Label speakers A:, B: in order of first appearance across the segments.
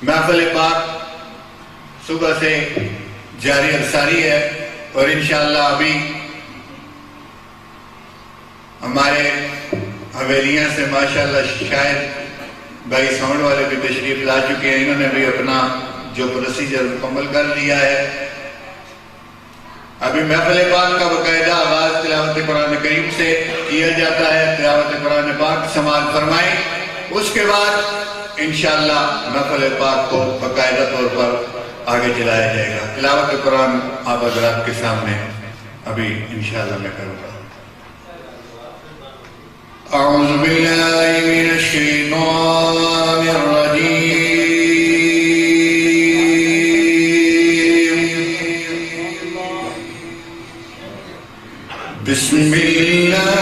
A: محفل پاک صبح سے جاری افساری ہے اور انشاءاللہ ابھی ہمارے حویلیاں سے ماشاءاللہ شاید بھائی ساؤنڈ والے بھی تشریف لا چکے ہیں، انہوں نے بھی اپنا جو پروسیجر مکمل کر لیا ہے۔ ابھی محفل پاک کا باقاعدہ آغاز تلاوت قرآن کریم سے کیا جاتا ہے، تلاوت قرآن پاک سماعت فرمائیں، اس کے بعد انشاءاللہ محفل پاک کو باقاعدہ طور پر آگے چلایا جائے گا۔ تلاوت قرآن آپ حضرات کے سامنے ابھی انشاءاللہ میں کروں گا۔ اعوذ باللہ من الشیطان الرجیم، بسم اللہ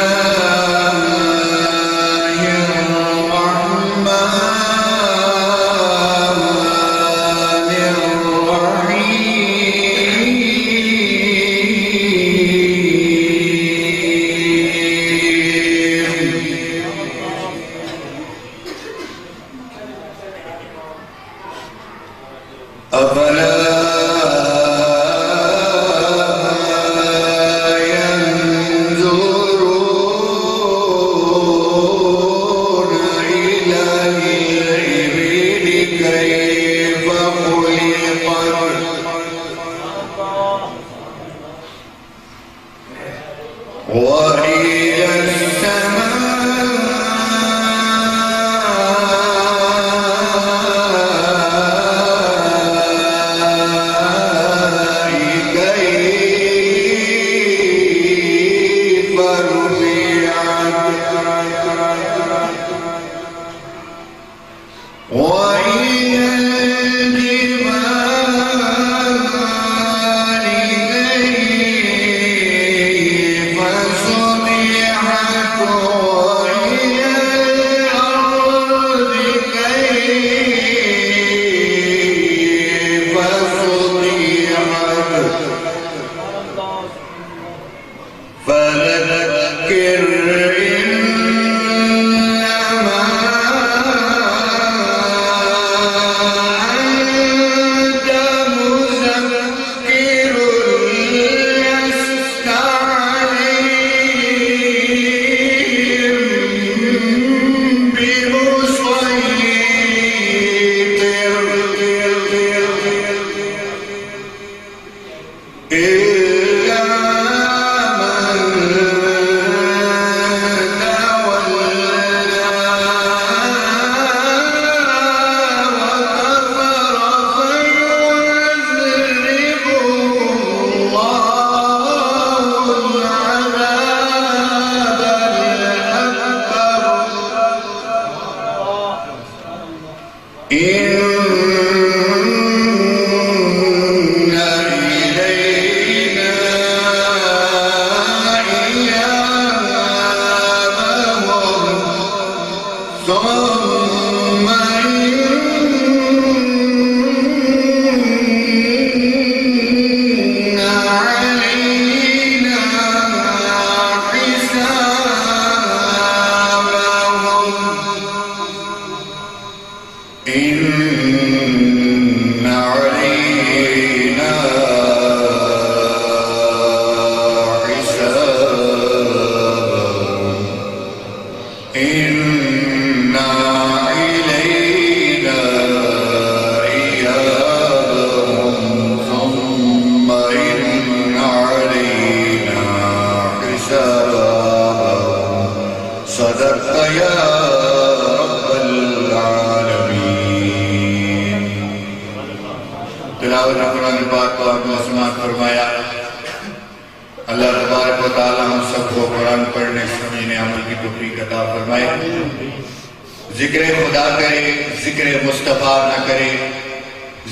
A: ذکر خدا کرے ذکر مصطفیٰ نہ کرے،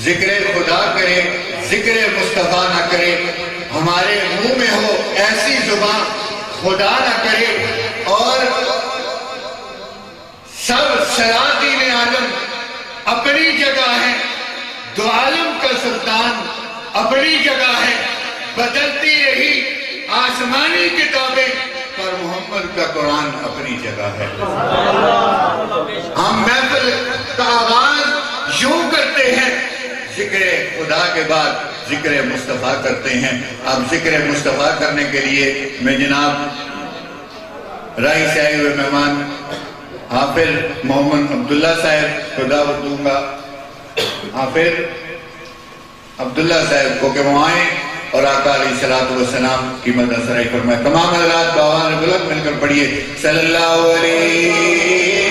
A: ذکر خدا کرے ذکر مصطفیٰ نہ کرے، ہمارے منہ میں ہو ایسی زبان خدا نہ کرے، اور سب سلاطین عالم اپنی جگہ ہے، دو عالم کا سلطان اپنی جگہ ہے، بدلتی رہی آسمانی کتابیں پر محمد کا قرآن اپنی جگہ ہے۔ ہم محفل کا آغاز یوں کرتے ذکر خدا کے بعد ذکر مصطفیٰ کرتے ہیں. اب ذکر مصطفیٰ کرنے کے لیے میں جناب رائی سے آئے ہوئے مہمان حافظ محمد عبداللہ صاحب کو دعوت دوں گا. حافظ عبداللہ صاحب کو کہ وہ آئیں اور آقا علیہ السلام کی مدد سرائی فرمائے. تمام حضرات باوان بلند مل کر پڑھیے صلی اللہ علیہ